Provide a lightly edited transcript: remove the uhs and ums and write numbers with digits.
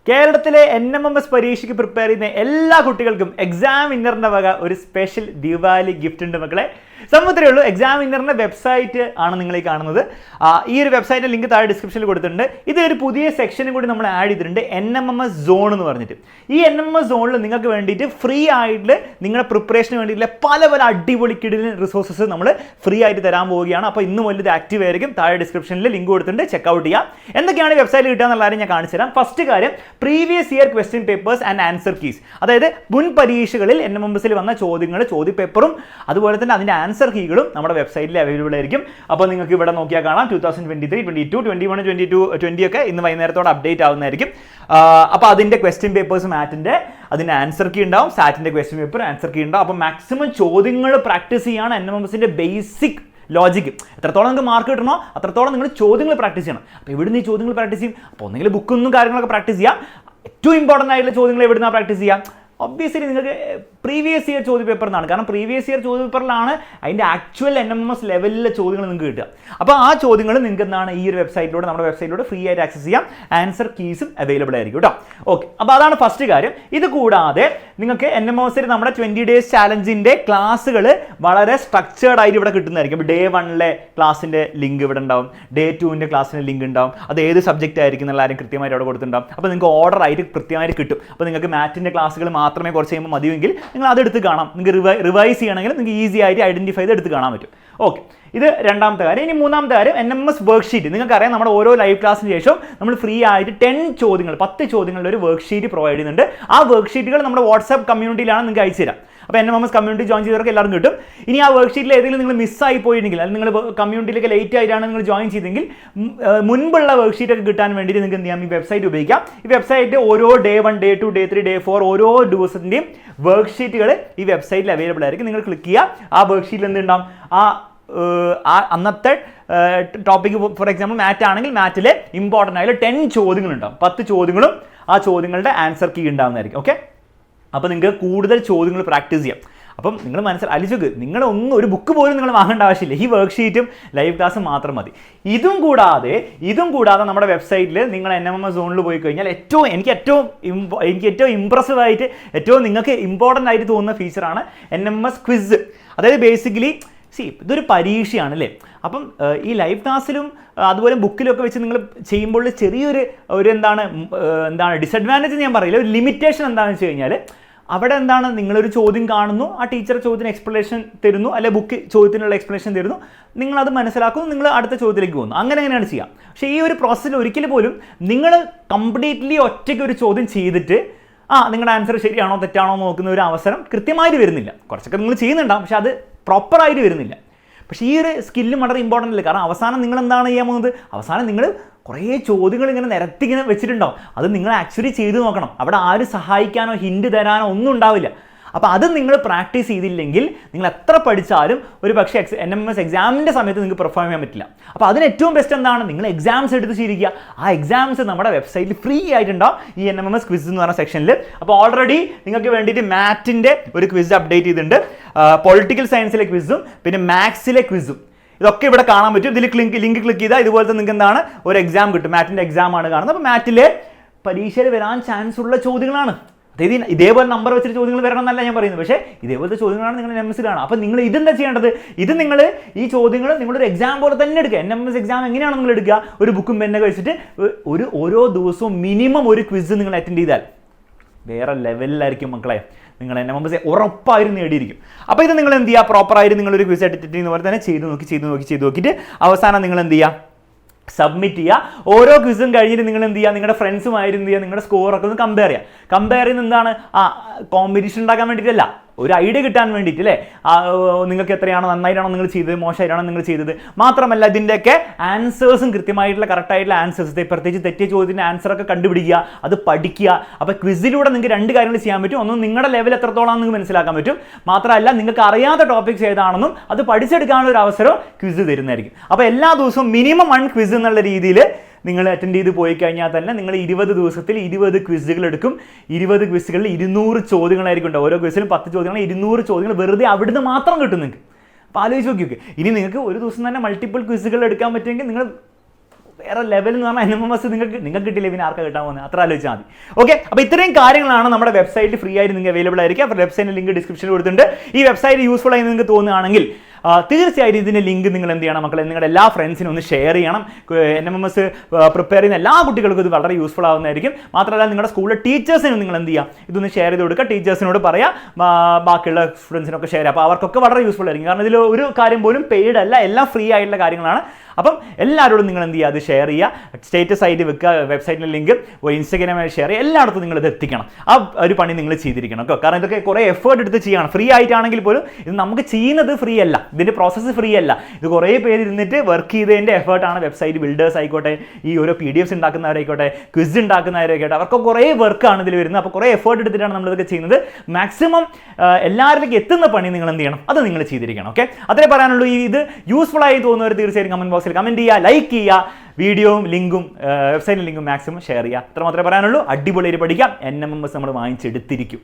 കേരളത്തിലെ NMMS പരീക്ഷയ്ക്ക് prepare ചെയ്യുന്ന എല്ലാ കുട്ടികൾക്കും എക്സാം വിന്നറിന്റെ വക ഒരു സ്പെഷ്യൽ ദിവാലി ഗിഫ്റ്റ് ഉണ്ട് മക്കളെ. സംഭവത്തിലേ ഉള്ളൂ, എക്സാം വിന്നറിന്റെ വെബ്സൈറ്റ് ആണ് നിങ്ങൾ ഈ കാണുന്നത്. ഈ ഒരു വെബ്സൈറ്റിന്റെ ലിങ്ക് താഴെ ഡിസ്ക്രിപ്ഷനിൽ കൊടുത്തിട്ടുണ്ട്. ഇതൊരു പുതിയ സെക്ഷനും കൂടി നമ്മൾ ആഡ് ചെയ്തിട്ടുണ്ട്, NMMS സോൺ എന്ന് പറഞ്ഞിട്ട്. ഈ NMMS സോണിൽ നിങ്ങൾക്ക് വേണ്ടിയിട്ട് ഫ്രീ ആയിട്ട് നിങ്ങളുടെ പ്രിപ്പറേഷന് വേണ്ടിയിട്ടുള്ള പല പല അടിപൊളി കിടിലൻ റിസോഴ്സസ് നമ്മൾ ഫ്രീ ആയിട്ട് തരാൻ പോവുകയാണ്. അപ്പോൾ ഇന്ന് മുതൽ ഇത് ആക്റ്റീവ് ആയിരിക്കും. താഴെ ഡിസ്ക്രിപ്ഷനിൽ ലിങ്ക് കൊടുത്തിട്ടുണ്ട്, ചെക്കൗട്ട് ചെയ്യാം. എന്തൊക്കെയാണ് ഈ വെബ്സൈറ്റിൽ കിട്ടുക എന്നുള്ള കാര്യം ഞാൻ കാണിച്ചു തരാം. ഫസ്റ്റ് കാര്യം, previous year question papers and answer keys. അതായത് മുൻ പരീക്ഷകളിൽ NMMSൽ വന്ന ചോദ്യങ്ങൾ, ചോദ്യപേപ്പറും അതുപോലെ തന്നെ അതിൻ്റെ ആൻസർ കീകളും നമ്മുടെ വെബ്സൈറ്റിൽ അവൈലബിൾ ആയിരിക്കും. അപ്പോൾ നിങ്ങൾക്ക് ഇവിടെ നോക്കിയാൽ കാണാം 2023, 22, 21, 22, 20 ഒക്കെ ഇന്ന് വൈകുന്നേരത്തോടെ അപ്ഡേറ്റ് ആവുന്നതായിരിക്കും. അപ്പോൾ അതിൻ്റെ ക്വസ്റ്റ്യൻ പേപ്പേഴ്സ് മാറ്റിൻ്റെ അതിൻ്റെ ആൻസർ കീ ഉണ്ടാവും, സാറ്റിൻ്റെ ക്വസ്റ്റ്യൻ പേപ്പർ ആൻസർ കീ ഉണ്ടാവും. അപ്പോൾ മാക്സിമം ചോദ്യങ്ങൾ പ്രാക്ടീസ് ചെയ്യാണ് NMMSൻ്റെ ബേസിക് ലോജിക്ക്. എത്രത്തോളം നിങ്ങൾക്ക് മാർക്ക് കിട്ടണോ അത്രത്തോളം നിങ്ങൾ ചോദ്യങ്ങൾ പ്രാക്ടീസ് ചെയ്യണം. അപ്പോൾ എവിടുന്ന് ഈ ചോദ്യങ്ങൾ പ്രാക്ടീസ് ചെയ്യും? അപ്പോൾ ഒന്നെങ്കിൽ ബുക്കൊന്നും കാര്യങ്ങളൊക്കെ പ്രാക്ടീസ് ചെയ്യാം. ഏറ്റവും ഇമ്പോർട്ടൻ്റ് ആയിട്ടുള്ള ചോദ്യങ്ങൾ എവിടുന്നാണ് പ്രാക്ടീസ് ചെയ്യാം? ഒബ്വിയസ്ലി നിങ്ങൾക്ക് പ്രീവിയസ് ഇയർ ചോദ്യപേപ്പർ എന്നാണ്. കാരണം പ്രീവിയസ് ഇയർ ചോദ്യപേപ്പറിലാണ് അതിൻ്റെ ആക്ച്വൽ NMMS ലെവലിലെ ചോദ്യങ്ങൾ നിങ്ങൾക്ക് കിട്ടുക. അപ്പോൾ ആ ചോദ്യങ്ങൾ നിങ്ങൾക്ക് എന്താണ് ഈ ഒരു വെബ്സൈറ്റിലൂടെ, നമ്മുടെ വെബ്സൈറ്റിലൂടെ ഫ്രീ ആയിട്ട് ആക്സസ് ചെയ്യാം. ആൻസർ കീസും അവൈലബിൾ ആയിരിക്കും കേട്ടോ. ഓക്കെ, അപ്പോൾ അതാണ് ഫസ്റ്റ് കാര്യം. ഇത് കൂടാതെ നിങ്ങൾക്ക് NMMSൽ നമ്മുടെ 20 ഡേയ്സ് ചാലഞ്ചിൻ്റെ ക്ലാസ്സുകൾ വളരെ സ്ട്രക്ചേർഡ് ആയിട്ട് ഇവിടെ കിട്ടുന്നതായിരിക്കും. ഡേ 1ലെ ക്ലാസ്സിൻ്റെ ലിങ്ക് ഇവിടെ ഉണ്ടാവും, ഡേ 2ൻ്റെ ക്ലാസ്സിൻ്റെ ലിങ്ക് ഉണ്ടാവും. അത് ഏത് സബ്ജക്റ്റ് ആയിരിക്കും എന്നുള്ള കാര്യം കൃത്യമായിട്ട് അവിടെ കൊടുത്തിട്ടുണ്ടാവും. അപ്പോൾ നിങ്ങൾക്ക് ഓർഡർ ആയിട്ട് കൃത്യമായിട്ട് കിട്ടും. അപ്പോൾ നിങ്ങൾക്ക് മാറ്റിൻ്റെ ക്ലാസ്സുകൾ മാത്രമേ കുറച്ച് കഴിയുമ്പോൾ മതിയെങ്കിൽ നിങ്ങൾ അതെടുത്ത് കാണാം. നിങ്ങൾക്ക് റിവൈസ് ചെയ്യണമെങ്കിൽ നിങ്ങൾക്ക് ഈസി ആയിട്ട് ഐഡൻറ്റിഫൈ ചെയ്ത് എടുത്ത് കാണാൻ പറ്റും. ഓക്കെ, ഇത് രണ്ടാമത്തെ കാര്യം. ഇനി മൂന്നാമത്തെ കാര്യം, NMMS വർക്ക്ഷീറ്റ്. നിങ്ങൾക്കറിയാം, നമ്മുടെ ഓരോ ലൈവ് ക്ലാസ്സിന് ശേഷം നമ്മൾ ഫ്രീ ആയിട്ട് 10 ചോദ്യങ്ങളുടെ ഒരു വർക്ക്ഷീറ്റ് പ്രൊവൈഡ് ചെയ്യുന്നുണ്ട്. ആ വർക്ക്ഷീറ്റുകൾ നമ്മുടെ വാട്സാപ്പ് കമ്മ്യൂണിറ്റിയിലാണ് നിങ്ങൾക്ക് അയച്ചു തരാം. അപ്പോൾ NMMS കമ്മ്യൂണിറ്റി ജോയിൻ ചെയ്തവർക്ക് എല്ലാവർക്കും കിട്ടും. ഇനി ആ വർക്ക്ഷീറ്റിൽ ഏതെങ്കിലും നിങ്ങൾ മിസ്സായി പോയിട്ടുണ്ടെങ്കിൽ, അല്ലെങ്കിൽ നിങ്ങൾ കമ്മ്യൂണിറ്റിയിലേക്ക് ലേറ്റ് ആയിട്ടാണ് നിങ്ങൾ ജോയിൻ ചെയ്തെങ്കിൽ, മുൻപുള്ള വർക്ക്ഷീറ്റൊക്കെ കിട്ടാൻ വേണ്ടിയിട്ട് നിങ്ങൾക്ക് എന്ത് ചെയ്യാം? ഈ വെബ്സൈറ്റ് ഉപയോഗിക്കാം. ഈ വെബ്സൈറ്റ് ഓരോ ഡേ 1, ഡേ 2, ഡേ 3, ഡേ 4 ഓരോ ദിവസത്തിൻ്റെയും വർക്ക്ഷീറ്റുകൾ ഈ വെബ്സൈറ്റിൽ അവൈലബിൾ ആയിരിക്കും. നിങ്ങൾ ക്ലിക്ക് ചെയ്യുക, ആ വർക്ക്ഷീറ്റിൽ എന്തുണ്ടാവും? അന്നത്തെ ടോപ്പിക്ക്, ഫോർ എക്സാമ്പിൾ മാറ്റ് ആണെങ്കിൽ മാറ്റിലെ ഇമ്പോർട്ടൻ്റ് ആയിട്ടുള്ള 10 ചോദ്യങ്ങളുണ്ടാവും. 10 ചോദ്യങ്ങളും ആ ചോദ്യങ്ങളുടെ ആൻസർ കീ ഉണ്ടാവുന്നതായിരിക്കും. ഓക്കെ, അപ്പോൾ നിങ്ങൾക്ക് കൂടുതൽ ചോദ്യങ്ങൾ പ്രാക്ടീസ് ചെയ്യാം. അപ്പം നിങ്ങൾ അലിച്ചോക്ക്, നിങ്ങളൊന്നും ഒരു ബുക്ക് പോലും നിങ്ങൾ വാങ്ങേണ്ട ആവശ്യമില്ല. ഈ വർക്ക്ഷീറ്റും ലൈവ് ക്ലാസ്സും മാത്രം മതി. ഇതും കൂടാതെ നമ്മുടെ വെബ്സൈറ്റിൽ നിങ്ങൾ NMMS സോണിൽ പോയി കഴിഞ്ഞാൽ എനിക്ക് ഏറ്റവും ഇംപ്രസീവ് ആയിട്ട്, ഏറ്റവും നിങ്ങൾക്ക് ഇമ്പോർട്ടൻ്റ് ആയിട്ട് തോന്നുന്ന ഫീച്ചറാണ് NMMS ക്വിസ്. അതായത് ബേസിക്കലി ഇതൊരു പരീക്ഷയാണ് അല്ലേ. അപ്പം ഈ ലൈവ് ക്ലാസ്സിലും അതുപോലെ ബുക്കിലൊക്കെ വെച്ച് നിങ്ങൾ ചെയ്യുമ്പോൾ ചെറിയൊരു എന്താണ് ഡിസഡ്വാൻറ്റേജ് ഞാൻ പറയില്ല, ഒരു ലിമിറ്റേഷൻ എന്താണെന്ന് വെച്ച് കഴിഞ്ഞാൽ, അവിടെ എന്താണ്, നിങ്ങളൊരു ചോദ്യം കാണുന്നു, ആ ടീച്ചർ ചോദ്യത്തിന് എക്സ്പ്ലനേഷൻ തരുന്നു, അല്ലെ ബുക്ക് ചോദ്യത്തിനുള്ള എക്സ്പ്ലനേഷൻ തരുന്നു, നിങ്ങളത് മനസ്സിലാക്കുന്നു, നിങ്ങൾ അടുത്ത ചോദ്യത്തിലേക്ക് പോകുന്നു. അങ്ങനെയാണ് ചെയ്യാം. പക്ഷേ ഈ ഒരു പ്രോസസ്സിൽ ഒരിക്കൽ പോലും നിങ്ങൾ കംപ്ലീറ്റ്ലി ഒറ്റയ്ക്ക് ഒരു ചോദ്യം ചെയ്തിട്ട് നിങ്ങളുടെ ആൻസർ ശരിയാണോ തെറ്റാണോ നോക്കുന്ന ഒരു അവസരം കൃത്യമായിട്ട് വരുന്നില്ല. കുറച്ചൊക്കെ നിങ്ങൾ ചെയ്യുന്നുണ്ടാവും, പക്ഷെ അത് പ്രോപ്പറായിട്ട് വരുന്നില്ല. പക്ഷേ ഈ ഒരു സ്കില്ലും വളരെ ഇമ്പോർട്ടൻ്റ് അല്ലേ. കാരണം അവസാനം നിങ്ങൾ എന്താണ് ചെയ്യാൻ പോകുന്നത്? അവസാനം നിങ്ങൾ കുറേ ചോദ്യങ്ങൾ ഇങ്ങനെ നിരത്തിങ്ങനെ വെച്ചിട്ടുണ്ടാവും. അത് നിങ്ങൾ ആക്ച്വലി ചെയ്ത് നോക്കണം. അവിടെ ആരും സഹായിക്കാനോ ഹിൻഡ് തരാനോ ഒന്നും ഉണ്ടാവില്ല. അപ്പോൾ അത് നിങ്ങൾ പ്രാക്ടീസ് ചെയ്തില്ലെങ്കിൽ നിങ്ങൾ എത്ര പഠിച്ചാലും ഒരു പക്ഷേ NMMS എക്സാമിൻ്റെ സമയത്ത് നിങ്ങൾക്ക് പെർഫോം ചെയ്യാൻ പറ്റില്ല. അപ്പോൾ അതിന് ഏറ്റവും ബെസ്റ്റ് എന്താണ്? നിങ്ങൾ എക്സാംസ് എടുത്ത് ശീലിക്കുക. ആ എക്സാംസ് നമ്മുടെ വെബ്സൈറ്റിൽ ഫ്രീ ആയിട്ടുണ്ടാവും, ഈ NMMS ക്വിസ് എന്ന് പറഞ്ഞ സെക്ഷനിൽ. അപ്പോൾ ഓൾറെഡി നിങ്ങൾക്ക് വേണ്ടിയിട്ട് മാറ്റിൻ്റെ ഒരു ക്വിസ് അപ്ഡേറ്റ് ചെയ്തിട്ടുണ്ട്, പൊളിറ്റിക്കൽ സയൻസിലെ ക്വിസും പിന്നെ മാത്സിലെ ക്വിസും. ഇതൊക്കെ ഇവിടെ കാണാൻ പറ്റും. ഇതിൽ ലിങ്ക് ക്ലിക്ക് ചെയ്താൽ ഇതുപോലത്തെ നിങ്ങൾക്ക് എന്താണ് ഒരു എക്സാം കിട്ടും. മാറ്റിൻ്റെ എക്സാമാണ് കാണുന്നത്. അപ്പോൾ മാറ്റിലെ പരീക്ഷയിൽ വരാൻ ചാൻസ് ഉള്ള ചോദ്യങ്ങളാണ്. അതായത് ഇതേപോലെ നമ്പർ വെച്ചിട്ട് ചോദ്യങ്ങൾ വരണം എന്നല്ല ഞാൻ പറയുന്നത്, പക്ഷേ ഇതേപോലത്തെ ചോദ്യങ്ങളാണ് നിങ്ങൾ NMMSലാണ്. അപ്പോൾ നിങ്ങൾ ഇതെന്താ ചെയ്യേണ്ടത്? ഇത് നിങ്ങൾ ഈ ചോദ്യങ്ങൾ നിങ്ങളൊരു എക്സാം പോലെ തന്നെ എടുക്കുക. NMMS എക്സാം എങ്ങനെയാണ് നിങ്ങൾ എടുക്കുക? ഒരു ബുക്കും പെന്നൊക്കെ വെച്ചിട്ട് ഓരോ ദിവസവും മിനിമം ഒരു ക്വിസ് നിങ്ങൾ അറ്റൻഡ് ചെയ്താൽ വേറെ ലെവലിലായിരിക്കും മക്കളെ. നിങ്ങൾ NMMS ഉറപ്പായിട്ട് നേടിയിരിക്കും. അപ്പോൾ ഇത് നിങ്ങൾ എന്ത് ചെയ്യുക? പ്രോപ്പറായിട്ട് നിങ്ങളൊരു ക്വിസ് അറ്റൻഡ് ചെയ്യുന്ന പോലെ തന്നെ ചെയ്ത് നോക്കിയിട്ട് അവസാനം നിങ്ങൾ എന്ത് ചെയ്യുക? സബ്മിറ്റ് ചെയ്യുക. ഓരോ ക്വിസും കഴിഞ്ഞിട്ട് നിങ്ങൾ എന്ത് ചെയ്യുക? നിങ്ങളുടെ ഫ്രണ്ട്സുമായിട്ട് എന്ത് ചെയ്യുക? നിങ്ങളുടെ സ്കോറൊക്കെ ഒന്ന് കമ്പയർ ചെയ്യുന്നത് എന്താണ്? കോമ്പറ്റീഷൻ ഉണ്ടാക്കാൻ വേണ്ടിയിട്ടല്ല, ഒരു ഐഡിയ കിട്ടാൻ വേണ്ടിയിട്ട് അല്ലേ. നിങ്ങൾക്ക് എത്രയാണോ, നന്നായിട്ടാണോ നിങ്ങൾ ചെയ്തത്, മോശമായിട്ടാണോ നിങ്ങൾ ചെയ്തത്. മാത്രമല്ല ഇതിൻ്റെയൊക്കെ ആൻസേഴ്സും കൃത്യമായിട്ടുള്ള കറക്റ്റായിട്ടുള്ള ആൻസേഴ്സ്, പ്രത്യേകിച്ച് തെറ്റിയ ചോദ്യത്തിൻ്റെ ആൻസറൊക്കെ കണ്ടുപിടിക്കുക, അത് പഠിക്കുക. അപ്പോൾ ക്വിസിലൂടെ നിങ്ങൾക്ക് 2 കാര്യങ്ങൾ ചെയ്യാൻ പറ്റും. ഒന്ന്, നിങ്ങളുടെ ലെവൽ എത്രത്തോളം നിങ്ങൾക്ക് മനസ്സിലാക്കാൻ പറ്റും. മാത്രമല്ല നിങ്ങൾക്ക് അറിയാത്ത ടോപ്പിക്സ് ഏതാണെന്നും അത് പഠിച്ചെടുക്കാനുള്ള ഒരു അവസരം ക്വിസ് തരുന്നതായിരിക്കും. അപ്പോൾ എല്ലാ ദിവസവും മിനിമം 1 ക്വിസ് എന്നുള്ള രീതിയിൽ നിങ്ങൾ അറ്റൻഡ് ചെയ്ത് പോയി കഴിഞ്ഞാൽ തന്നെ നിങ്ങൾ 20 ദിവസത്തിൽ 20 ക്വിസുകൾ എടുക്കും. 20 ക്വിസുകളിൽ 200 ചോദ്യങ്ങളായിരിക്കും ഉണ്ടാവും. ഓരോ ക്വിസിലും 10 ചോദ്യങ്ങൾ, 200 ചോദ്യങ്ങൾ വെറുതെ അവിടുന്ന് മാത്രം കിട്ടും നിങ്ങൾക്ക്. അപ്പോൾ ആലോചിച്ച് നോക്കിയൊക്കെ. ഇനി നിങ്ങൾക്ക് ഒരു ദിവസം തന്നെ മൾട്ടിപ്പിൾ ക്വിസുകൾ എടുക്കാൻ പറ്റുമെങ്കിൽ നിങ്ങൾ വേറെ ലെവൽ എന്ന് പറഞ്ഞാൽ NMMS നിങ്ങൾക്ക് കിട്ടില്ല, പിന്നെ ആർക്കാ കിട്ടാൻ പോകുന്നത്, അത്ര ആലോചിച്ചാൽ മതി. ഓക്കെ, അപ്പോൾ ഇത്രയും കാര്യങ്ങളാണ് നമ്മുടെ വെബ്സൈറ്റിൽ ഫ്രീ ആയിട്ട് നിങ്ങൾക്ക് അവൈലബിൾ ആയിരിക്കും. അപ്പോൾ വെബ്സൈറ്റിൻ്റെ ലിങ്ക് ഡിസ്ക്രിപ്ഷനിൽ കൊടുത്തിട്ടുണ്ട്. ഈ വെബ്സൈറ്റ് യൂസ്ഫുൾ ആയി നിങ്ങൾക്ക് തോന്നുകയാണെങ്കിൽ തീർച്ചയായിട്ടും ഇതിൻ്റെ ലിങ്ക് നിങ്ങൾ എന്ത് ചെയ്യണം മക്കളെ, നിങ്ങളുടെ എല്ലാ ഫ്രണ്ട്സിനും ഒന്ന് ഷെയർ ചെയ്യണം. NMMS പ്രിപ്പയർ ചെയ്യുന്ന എല്ലാ കുട്ടികൾക്കും ഇത് വളരെ യൂസ്ഫുൾ ആവുന്നതായിരിക്കും. മാത്രമല്ല നിങ്ങളുടെ സ്കൂളിലെ ടീച്ചേഴ്സിനും നിങ്ങൾ എന്ത് ചെയ്യുക, ഇതൊന്ന് ഷെയർ ചെയ്ത് കൊടുക്കുക. ടീച്ചേഴ്സിനോട് പറയാം, ബാക്കിയുള്ള സ്റ്റുഡൻസിനൊക്കെ ഷെയർ ചെയ്യുക. അപ്പോൾ അവർക്കൊക്കെ വളരെ യൂസ്ഫുൾ ആയിരിക്കും. കാരണം ഇതിൽ ഒരു കാര്യം പോലും പെയ്ഡ് അല്ല, എല്ലാം ഫ്രീ ആയിട്ടുള്ള കാര്യങ്ങളാണ്. അപ്പം എല്ലാവരോടും നിങ്ങൾ എന്ത് ചെയ്യുക, അത് ഷെയർ ചെയ്യുക, സ്റ്റേറ്റസ് ആയിട്ട് വെക്കുക, വെബ്സൈറ്റിൻ്റെ ലിങ്ക് ഇൻസ്റ്റാഗ്രാമിൽ ഷെയർ ചെയ്യുക, എല്ലായിടത്തും നിങ്ങൾ ഇത് എത്തിക്കണം. ആ ഒരു പണി നിങ്ങൾ ചെയ്തിരിക്കണം കേട്ടോ. കാരണം ഇതൊക്കെ കുറേ എഫേർട്ട് എടുത്ത് ചെയ്യണം. ഫ്രീ ആയിട്ടാണെങ്കിൽ പോലും ഇത് നമുക്ക് ചെയ്യുന്നത് ഫ്രീ അല്ല, ഇതിൻ്റെ പ്രോസസ്സ് ഫ്രീ അല്ല. ഇത് കുറേ പേര് ഇരുന്നിട്ട് വർക്ക് ചെയ്തതിൻ്റെ എഫേർട്ടാണ്. വെബ്സൈറ്റ് ബിൽഡേഴ്സ് ആയിക്കോട്ടെ, ഈ ഓരോ PDFs ഉണ്ടാക്കുന്നവരായിക്കോട്ടെ, ക്വിസ് ഉണ്ടാക്കുന്നവരായിക്കോട്ടെ, അവർക്ക് കുറേ വർക്കാണ് ഇതിൽ വരുന്നത്. അപ്പോൾ കുറേ എഫേർട്ട് എടുത്തിട്ടാണ് നമ്മളിതൊക്കെ ചെയ്യുന്നത്. മാക്സിമം എല്ലാവരിലേക്ക് എത്തുന്ന പണി നിങ്ങൾ എന്ത് ചെയ്യണം, അത് നിങ്ങൾ ചെയ്തിരിക്കണം. ഓക്കെ, അതേ പറയാനുള്ളൂ. ഇത് യൂസ്ഫുൾ ആയി തോന്നുന്നവർ തീർച്ചയായും കമന്റ് ബോക്സിൽ കമന്റ് ചെയ്യുക, ലൈക്ക് ചെയ്യുക, വീഡിയോയും ലിങ്കും വെബ്സൈറ്റിൻ്റെ ലിങ്കും മാക്സിമം ഷെയർ ചെയ്യുക. അത്ര മാത്രമേ പറയാനുള്ളൂ. അടിപൊളിയായിട്ട് പഠിക്കാം. NMMS നമ്മൾ വാങ്ങിച്ചെടുത്തിരിക്കും.